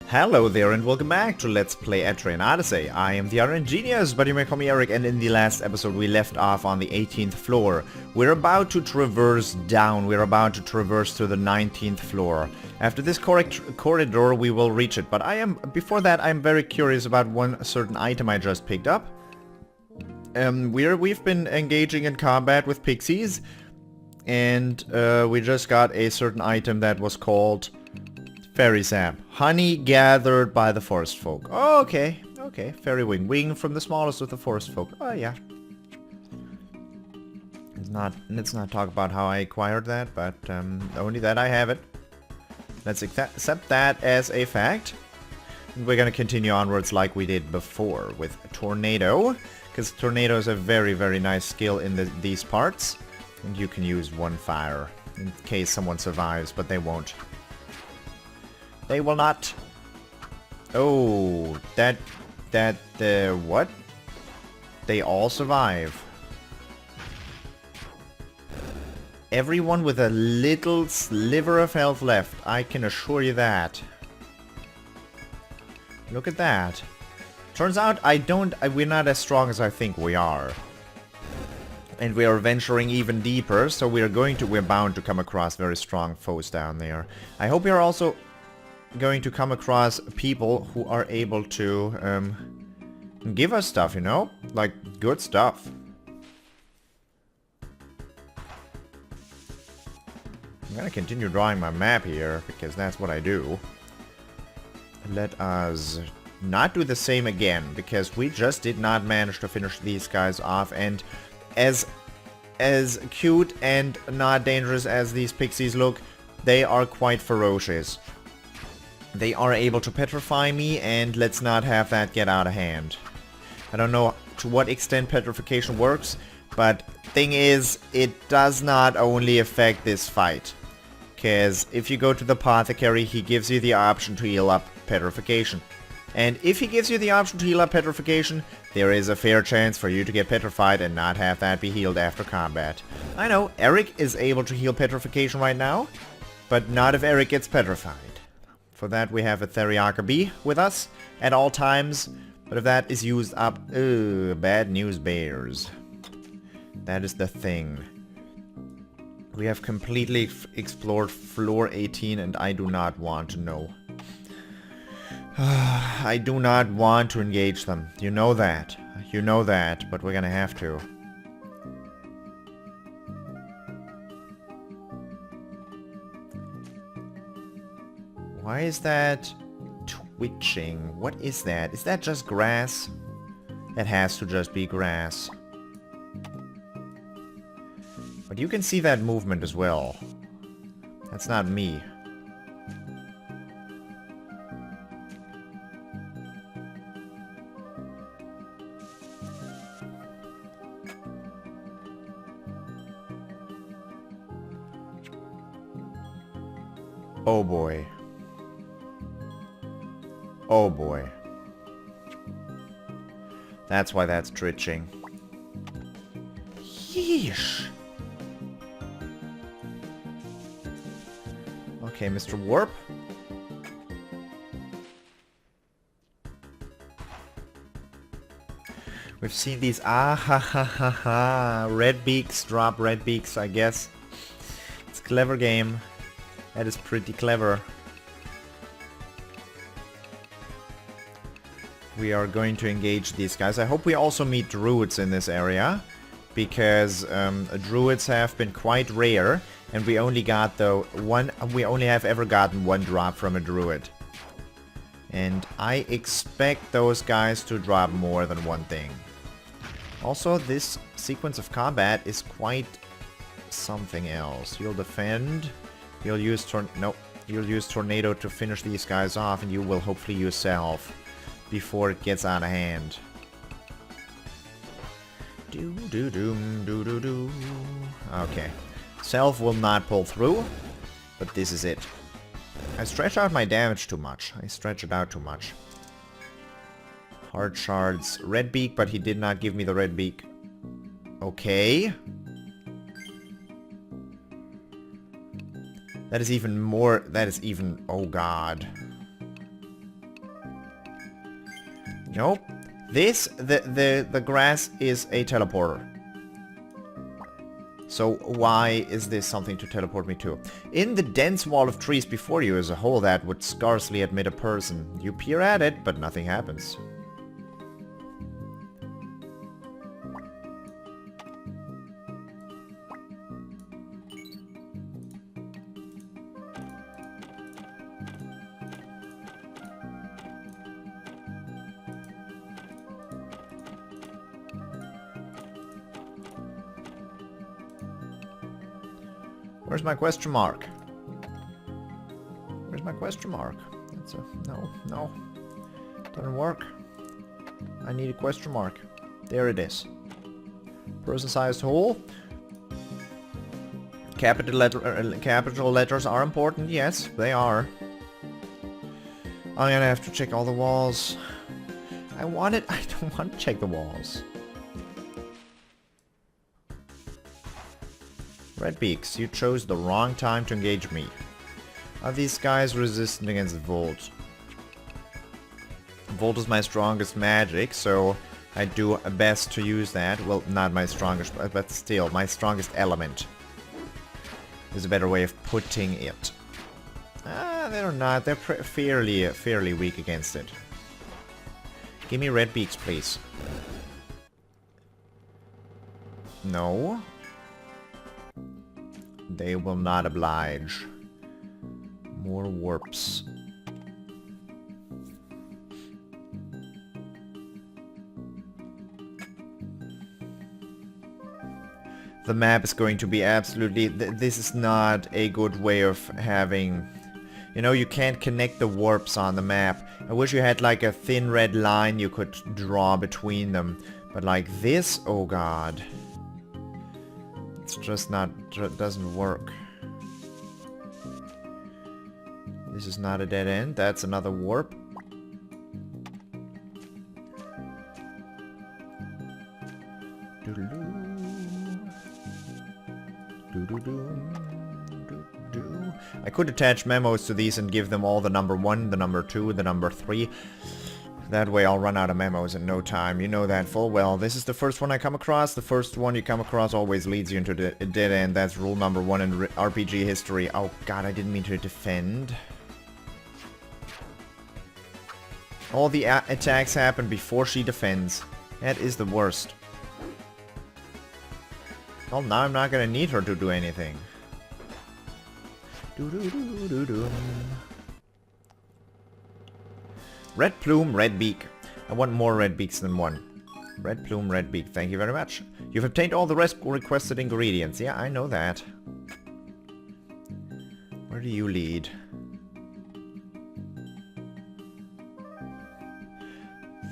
Hello there and welcome back to Let's Play Etrian Odyssey. I am the RNGenius, but you may call me Eric, and in the last episode we left off on the 18th floor. We're about to traverse down, we're about to traverse to the 19th floor. After this corridor we will reach it, but before that I'm very curious about one certain item I just picked up. We've been engaging in combat with pixies, and we just got a certain item that was called Fairy sap. Honey gathered by the forest folk. Oh, okay. Okay. Fairy wing. Wing from the smallest of the forest folk. Oh, yeah. Let's not talk about how I acquired that, but only that I have it. Let's accept that as a fact. And we're gonna continue onwards like we did before with Tornado, because Tornado is a very, very nice skill in these parts. And you can use one fire in case someone survives, but they won't. They will not. Oh, what? They all survive. Everyone with a little sliver of health left, I can assure you that. Look at that. Turns out we're not as strong as I think we are. And we are venturing even deeper, so we're bound to come across very strong foes down there. I hope you're also going to come across people who are able to give us stuff, you know? Like, good stuff. I'm gonna continue drawing my map here, because that's what I do. Let us not do the same again, because we just did not manage to finish these guys off, and as cute and not dangerous as these pixies look, they are quite ferocious. They are able to petrify me, and let's not have that get out of hand. I don't know to what extent petrification works, but thing is, it does not only affect this fight. Because if you go to the apothecary, he gives you the option to heal up petrification. And if he gives you the option to heal up petrification, there is a fair chance for you to get petrified and not have that be healed after combat. I know, Eric is able to heal petrification right now, but not if Eric gets petrified. For that we have a Theriaka with us at all times, but if that is used up, bad news bears. That is the thing. We have completely explored floor 18 and I do not want to know. I do not want to engage them. You know that. You know that, but we're gonna have to. Why is that twitching? What is that? Is that just grass? It has to just be grass. But you can see that movement as well. That's not me. Oh boy. Oh boy. That's why that's twitching. Yeesh. Okay, Mr. Warp. We've seen these red beaks drop red beaks, I guess. It's a clever game. That is pretty clever. We are going to engage these guys. I hope we also meet druids in this area, because druids have been quite rare, and we only got we only have ever gotten one drop from a druid. And I expect those guys to drop more than one thing. Also, this sequence of combat is quite something else. You'll defend, you'll use Tornado to finish these guys off, and you will hopefully use Self before it gets out of hand. Okay. Self will not pull through, but this is it. I stretch out my damage too much. I stretch it out too much. Hard shards. Red beak, but he did not give me the red beak. Okay. That is even more... That is even... Oh god. Nope. The grass is a teleporter. So why is this something to teleport me to? In the dense wall of trees before you is a hole that would scarcely admit a person. You peer at it, but nothing happens. Where's my question mark? Where's my question mark? That's a... no. Doesn't work. I need a question mark. There it is. Person-sized hole. Capital letters are important. Yes, they are. I'm gonna have to check all the walls. I don't want to check the walls. Redbeaks, you chose the wrong time to engage me. Are these guys resistant against Volt? Volt is my strongest magic, so I do best to use that. Well, not my strongest, but still, my strongest element. Is a better way of putting it. They're not. They're fairly weak against it. Give me Redbeaks, please. No. They will not oblige. More warps. The map is going to be absolutely... this is not a good way of having... You know, you can't connect the warps on the map. I wish you had like a thin red line you could draw between them. But like this, oh god. It's just not... doesn't work. This is not a dead end. That's another warp. I could attach memos to these and give them all the number 1, the number 2, the number 3. That way I'll run out of memos in no time. You know that full well. This is the first one I come across. The first one you come across always leads you into a dead end. That's rule number 1 in RPG history. Oh god, I didn't mean to defend. All the attacks happen before she defends. That is the worst. Well, now I'm not gonna need her to do anything. Red plume, red beak. I want more red beaks than one. Red plume, red beak. Thank you very much. You've obtained all the requested ingredients. Yeah, I know that. Where do you lead?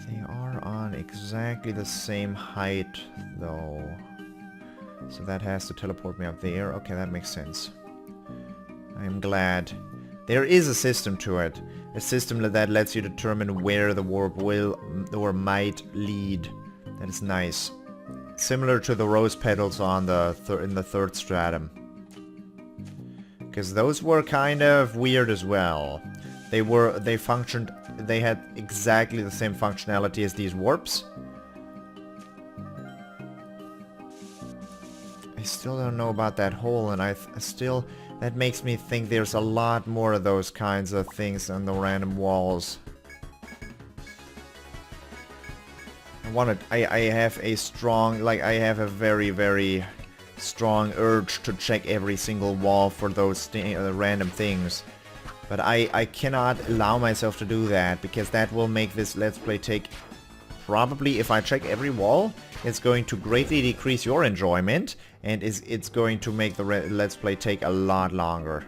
They are on exactly the same height, though. So that has to teleport me up there. Okay, that makes sense. I am glad. There is a system to it. A system that lets you determine where the warp will or might lead. That is nice. Similar to the rose petals on the in the third stratum. Because those were kind of weird as well. They had exactly the same functionality as these warps. I still don't know about that hole, and I still... That makes me think there's a lot more of those kinds of things on the random walls. I have a strong... Like, I have a very, very strong urge to check every single wall for those random things. But I cannot allow myself to do that, because that will make this Let's Play take... Probably, if I check every wall, it's going to greatly decrease your enjoyment, and it's going to make the Let's Play take a lot longer.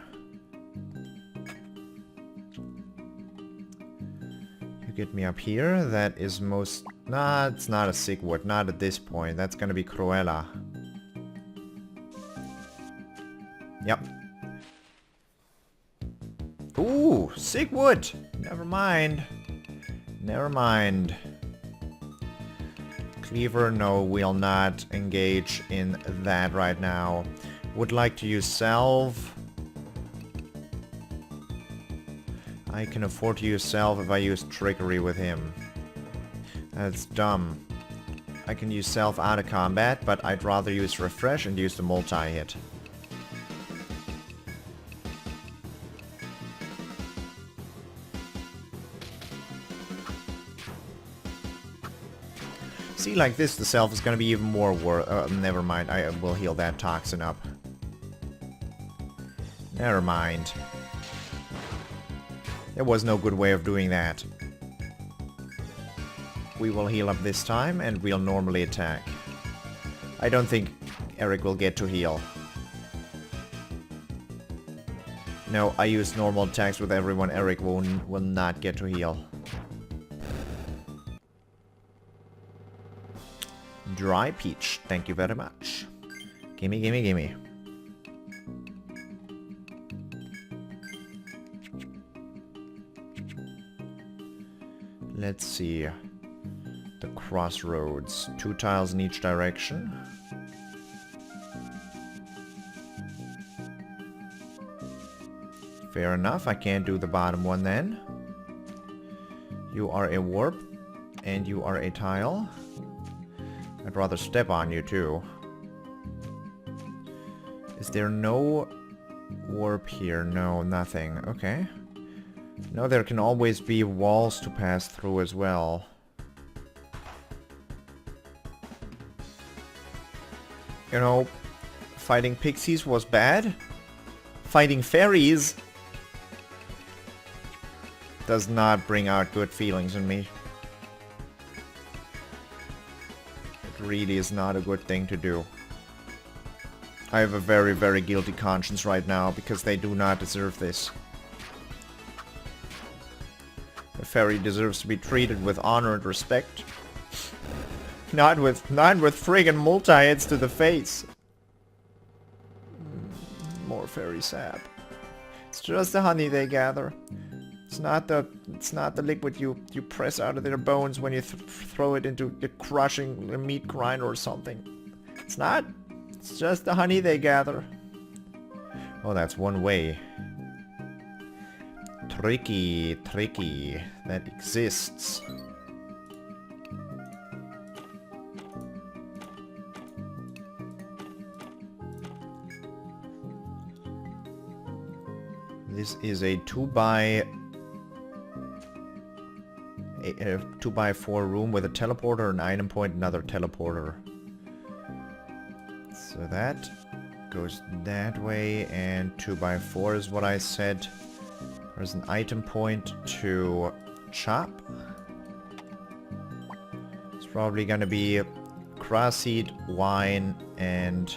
You get me up here, that is most... Nah, it's not a Sigwood, not at this point. That's gonna be Cruella. Yep. Ooh, Sigwood! Never mind. Never mind. Cleaver, no, we'll not engage in that right now. Would like to use Salve. I can afford to use Salve if I use Trickery with him. That's dumb. I can use self out of combat, but I'd rather use refresh and use the multi-hit. See, like this, the self is gonna be even more never mind, I will heal that toxin up. Never mind. There was no good way of doing that. We will heal up this time, and we'll normally attack. I don't think Eric will get to heal. No, I use normal attacks with everyone. Eric will not get to heal. Dry peach, thank you very much. Gimme, gimme, gimme. Let's see. The crossroads. 2 tiles in each direction. Fair enough, I can't do the bottom one then. You are a warp, and you are a tile. I'd rather step on you too. Is there no warp here? No, nothing. Okay. No, there can always be walls to pass through as well. You know, fighting pixies was bad. Fighting fairies does not bring out good feelings in me. It really is not a good thing to do. I have a very, very guilty conscience right now because they do not deserve this. The fairy deserves to be treated with honor and respect. Not with friggin' multi-hits to the face. More fairy sap. It's just the honey they gather. It's not the liquid you press out of their bones when you throw it into a crushing meat grinder or something. It's not. It's just the honey they gather. Oh, that's one way. Tricky, tricky. That exists. This is a 2x4 room with a teleporter, an item point, another teleporter. So that goes that way, and 2x4 is what I said. There's an item point to chop. It's probably gonna be grass seed, wine, and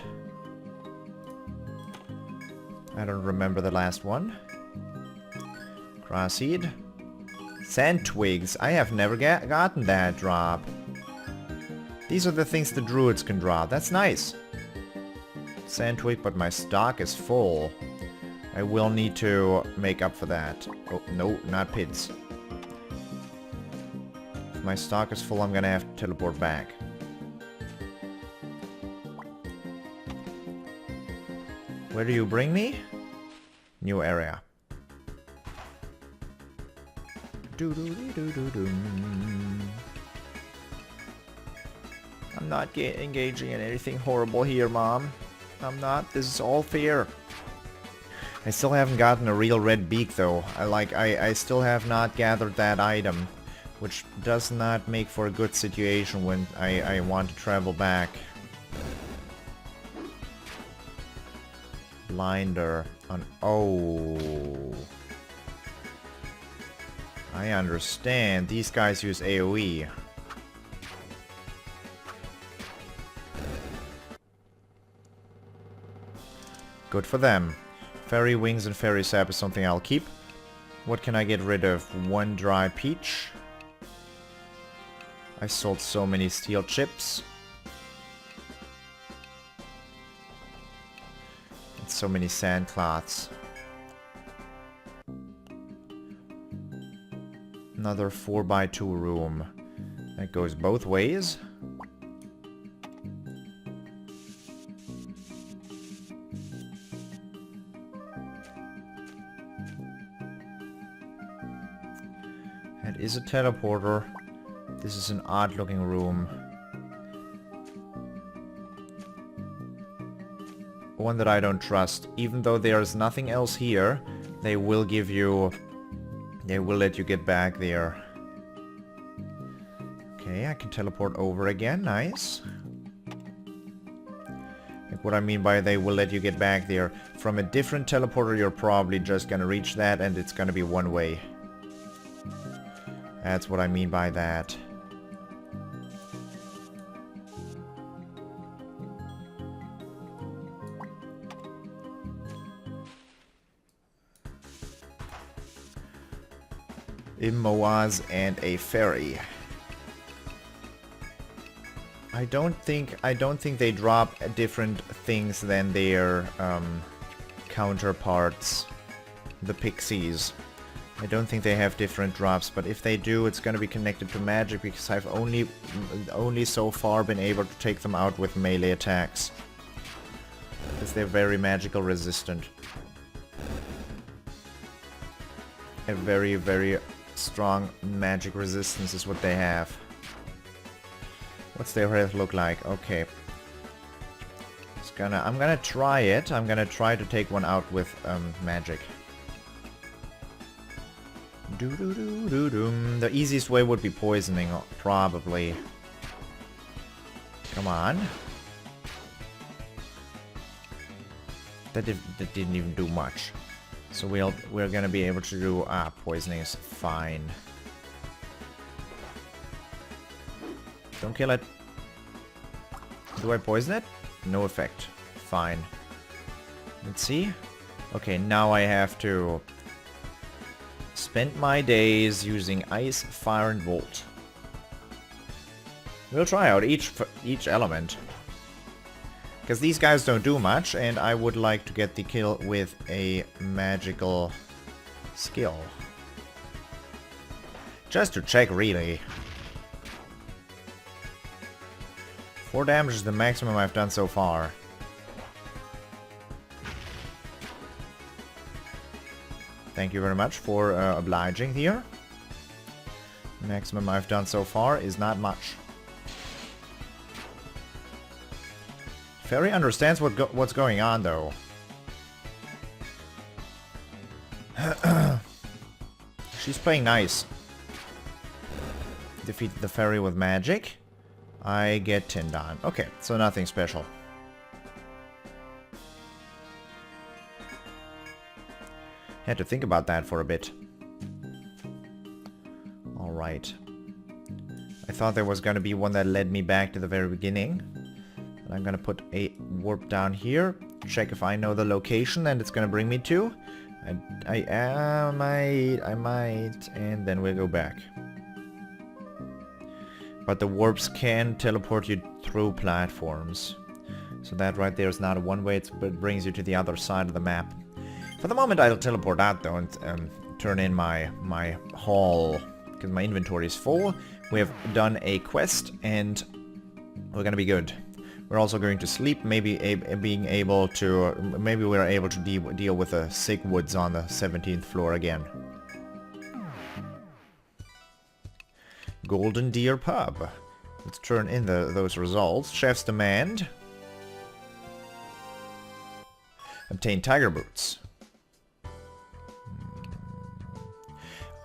I don't remember the last one. Grass seed. Sand twigs. I have never gotten that drop. These are the things the druids can drop. That's nice. Sand twig, but my stock is full. I will need to make up for that. Oh, no, not pits. If my stock is full, I'm gonna have to teleport back. Where do you bring me? New area. I'm not engaging in anything horrible here, Mom. I'm not. This is all fair. I still haven't gotten a real red beak, though. I still have not gathered that item, which does not make for a good situation when I want to travel back. Blinder on... Oh. I understand. These guys use AoE. Good for them. Fairy wings and fairy sap is something I'll keep. What can I get rid of? 1 dry peach. I sold so many steel chips. And so many sand cloths. Another 4x2 room. That goes both ways. That is a teleporter. This is an odd looking room. One that I don't trust. Even though there's nothing else here, they will give you... They will let you get back there. Okay, I can teleport over again. Nice. Like what I mean by they will let you get back there. From a different teleporter, you're probably just gonna reach that and it's gonna be one way. That's what I mean by that. Moaz and a ferry. I don't think they drop different things than their counterparts, the pixies. I don't think they have different drops, but if they do, it's gonna be connected to magic because I've only so far been able to take them out with melee attacks. Because they're very magical resistant. A very, very strong magic resistance is what they have. What's their health look like? Okay. I'm gonna try it. I'm gonna try to take one out with magic. The easiest way would be poisoning, probably. Come on. That didn't even do much. So we're gonna be able to do poisoning is fine. Don't kill it. Do I poison it? No effect. Fine. Let's see. Okay, now I have to spend my days using ice, fire, and volt. We'll try out each element. Because these guys don't do much, and I would like to get the kill with a magical skill. Just to check, really. 4 damage is the maximum I've done so far. Thank you very much for obliging here. Maximum I've done so far is not much. Fairy understands what's going on, though. She's playing nice. Defeat the fairy with magic. I get Tindan. Okay, so nothing special. Had to think about that for a bit. Alright. I thought there was gonna be one that led me back to the very beginning. And I'm gonna put a warp down here. Check if I know the location and it's gonna bring me to. I might. And then we'll go back. But the warps can teleport you through platforms. So that right there is not a one way, it brings you to the other side of the map. For the moment I'll teleport out though and turn in my haul. Because my inventory is full. We have done a quest and we're gonna be good. We're also going to sleep, maybe being able to... Maybe we're able to deal with the sick woods on the 17th floor again. Golden Deer Pub. Let's turn in those results. Chef's demand. Obtain tiger boots.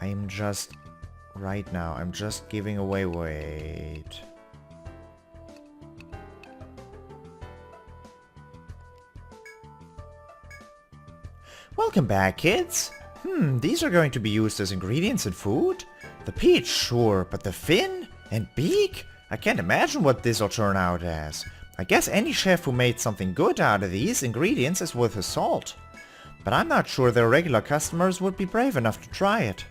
I'm just... Right now, I'm just giving away... Wait... Welcome back, kids! These are going to be used as ingredients in food? The peach, sure, but the fin? And beak? I can't imagine what this'll turn out as. I guess any chef who made something good out of these ingredients is worth his salt. But I'm not sure their regular customers would be brave enough to try it.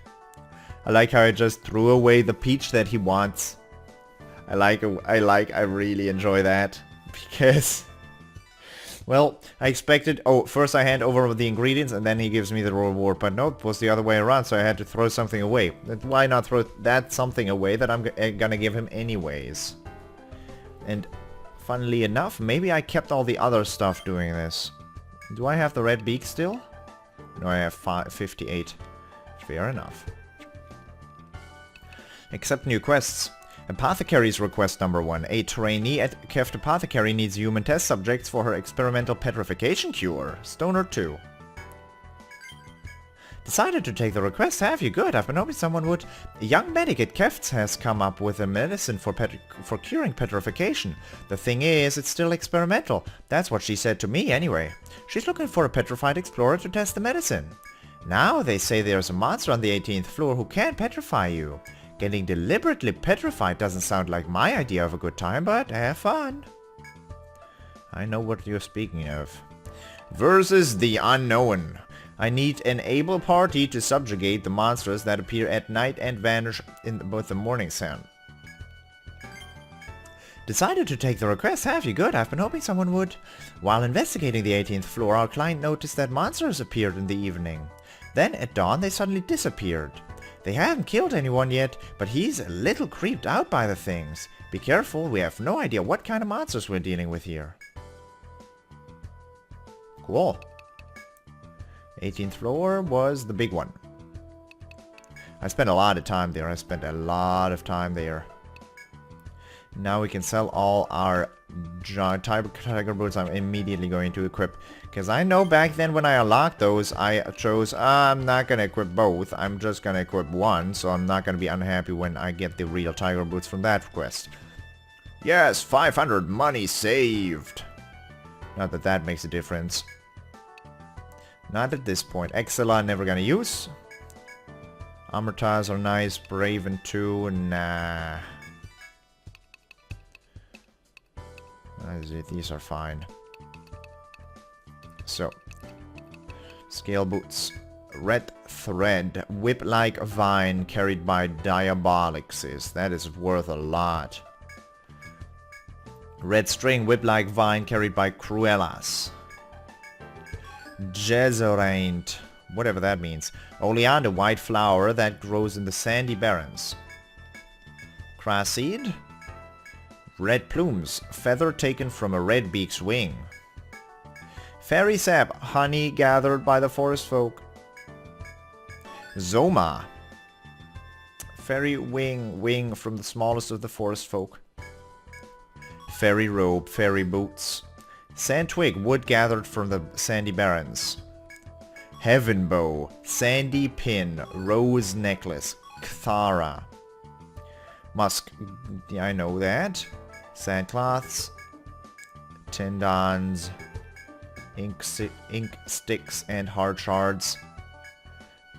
I like how I just threw away the peach that he wants. I really enjoy that. Because... Well, I expected... Oh, first I hand over the ingredients and then he gives me the reward. But no, it was the other way around, so I had to throw something away. Why not throw that something away that I'm gonna give him anyways? And funnily enough, maybe I kept all the other stuff doing this. Do I have the red beak still? No, I have 58. Fair enough. Accept new quests. Apothecary's request number 1. A trainee at Keft Apothecary needs human test subjects for her experimental petrification cure. Stoner 2. Decided to take the request, have you? Good, I've been hoping someone would. A young medic at Kefts has come up with a medicine for curing petrification. The thing is, it's still experimental. That's what she said to me anyway. She's looking for a petrified explorer to test the medicine. Now they say there's a monster on the 18th floor who can petrify you. Getting deliberately petrified doesn't sound like my idea of a good time, but have fun. I know what you're speaking of. Versus the unknown. I need an able party to subjugate the monsters that appear at night and vanish with the morning sun. Decided to take the request, have you? Good, I've been hoping someone would. While investigating the 18th floor, our client noticed that monsters appeared in the evening. Then at dawn they suddenly disappeared. They haven't killed anyone yet, but he's a little creeped out by the things. Be careful, we have no idea what kind of monsters we're dealing with here. Cool. 18th floor was the big one. I spent a lot of time there. Now we can sell all our tiger boots. I'm immediately going to equip. Because I know back then when I unlocked those, I chose, I'm not going to equip both. I'm just going to equip one. So I'm not going to be unhappy when I get the real tiger boots from that quest. Yes, 500 money saved. Not that that makes a difference. Not at this point. Exila never gonna use. Amortaz are nice. Braven 2, nah. These are fine. So. Scale boots. Red thread. Whip-like vine carried by Diabolixes. That is worth a lot. Red string. Whip-like vine carried by Cruellas. Jezeraint, whatever that means. Oleander, white flower that grows in the sandy barrens. Crasseed. Red plumes, feather taken from a red beak's wing. Fairy sap, honey gathered by the forest folk. Zoma. Fairy wing from the smallest of the forest folk. Fairy robe, fairy boots. Sand twig, wood gathered from the sandy barrens. Heaven bow, sandy pin, rose necklace, Kthara. Musk, yeah, I know that. Sandcloths, tendons, ink sticks, and hard shards.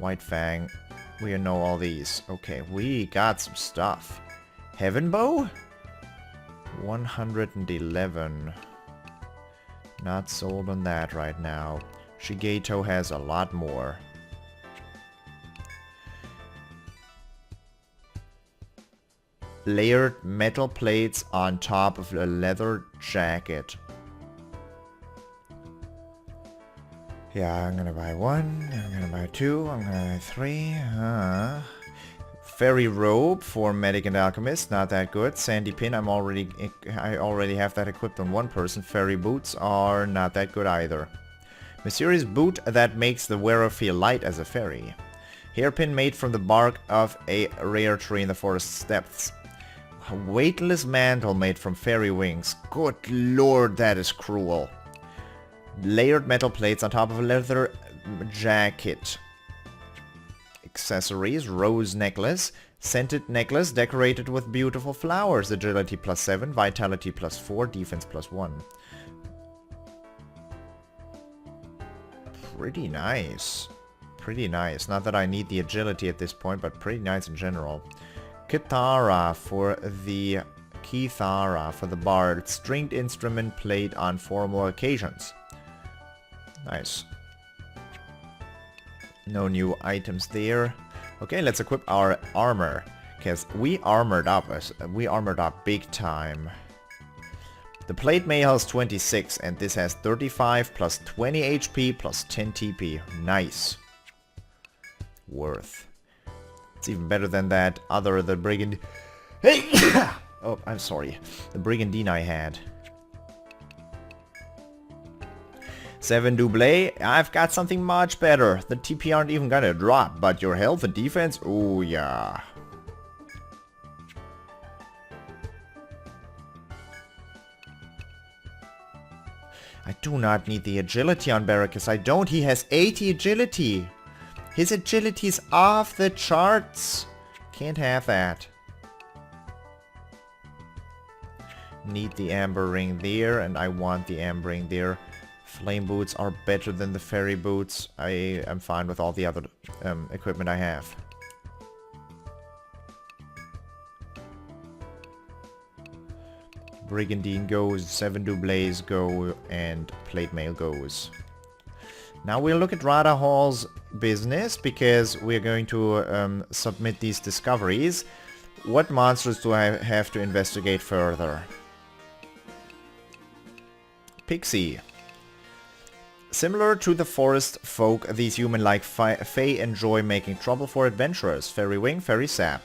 White fang, we know all these. Okay, we got some stuff. Heaven bow? 111. Not sold on that right now. Shigeto has a lot more. Layered metal plates on top of a leather jacket. Yeah, I'm gonna buy one. I'm gonna buy two. I'm gonna buy three. Fairy robe for medic and alchemist, not that good. Sandy pin, I already have that equipped on one person. Fairy boots are not that good either. Mysterious boot that makes the wearer feel light as a fairy. Hairpin made from the bark of a rare tree in the forest depths. A weightless mantle made from fairy wings. Good lord, that is cruel. Layered metal plates on top of a leather jacket. Accessories, rose necklace, scented necklace decorated with beautiful flowers, agility +7, vitality +4, defense +1. Pretty nice. Pretty nice. Not that I need the agility at this point, but pretty nice in general. Kithara for the bard, stringed instrument played on formal occasions. Nice. No new items there. Okay, let's equip our armor, because we armored up big time. The plate mail has 26, and this has 35 plus 20 HP plus 10 TP. Nice. Worth. It's even better than that the brigand. Oh, I'm sorry. The brigandine I had. 7 double. I've got something much better. The TP aren't even gonna drop, but your health and defense, oh yeah. I do not need the agility on Barracus. I don't. He has 80 agility. His agility is off the charts. Can't have that. Need the amber ring there, and I want the amber ring there. Flame boots are better than the fairy boots. I am fine with all the other equipment I have. Brigandine goes, 7 Doublés go, and Plate Mail goes. Now we'll look at Radha Hall's business, because we're going to submit these discoveries. What monsters do I have to investigate further? Pixie. Similar to the forest folk, these human-like fae enjoy making trouble for adventurers. Fairy Wing, Fairy Sap.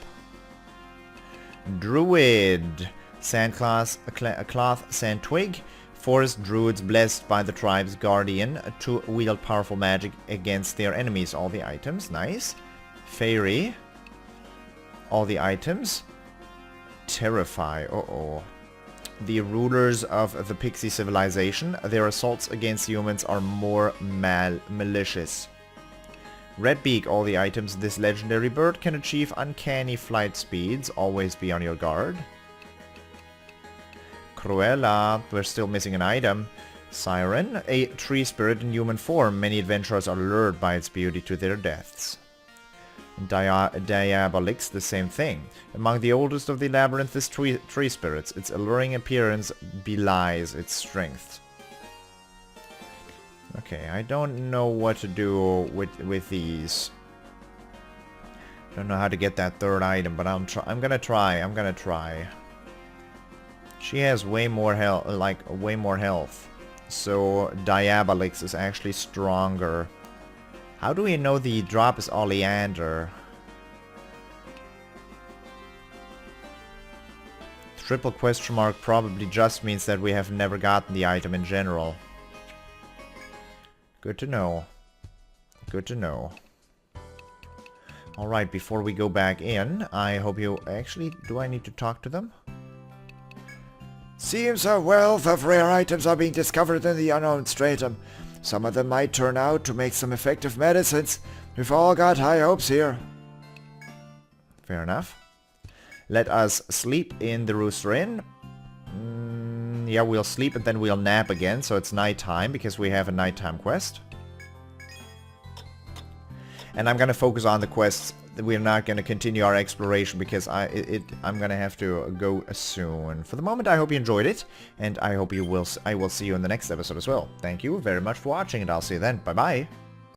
Druid. Sandcloth, Sand Twig. Forest druids blessed by the tribe's guardian to wield powerful magic against their enemies. All the items, nice. Fairy. All the items. Terrify, uh-oh. The rulers of the Pixie civilization, their assaults against humans are more malicious. Redbeak, all the items. This legendary bird can achieve uncanny flight speeds. Always be on your guard. Cruella, we're still missing an item. Siren, a tree spirit in human form. Many adventurers are lured by its beauty to their deaths. Diabolix, the same thing. Among the oldest of the labyrinth is tree spirits. Its alluring appearance belies its strength. Okay, I don't know what to do with these. Don't know how to get that third item, but I'm gonna try. She has way more health, way more health. So Diabolix is actually stronger. How do we know the drop is Oleander? Triple question mark probably just means that we have never gotten the item in general. Good to know. Good to know. Alright, before we go back in, I hope you... Actually, do I need to talk to them? Seems a wealth of rare items are being discovered in the unknown stratum. Some of them might turn out to make some effective medicines. We've all got high hopes here. Fair enough. Let us sleep in the Rooster Inn. Yeah, we'll sleep and then we'll nap again, so it's nighttime because we have a nighttime quest. And I'm gonna focus on the quests. We're not gonna continue our exploration because I'm gonna have to go soon. For the moment, I hope you enjoyed it, and I hope I will see you in the next episode as well. Thank you very much for watching, and I'll see you then. Bye bye.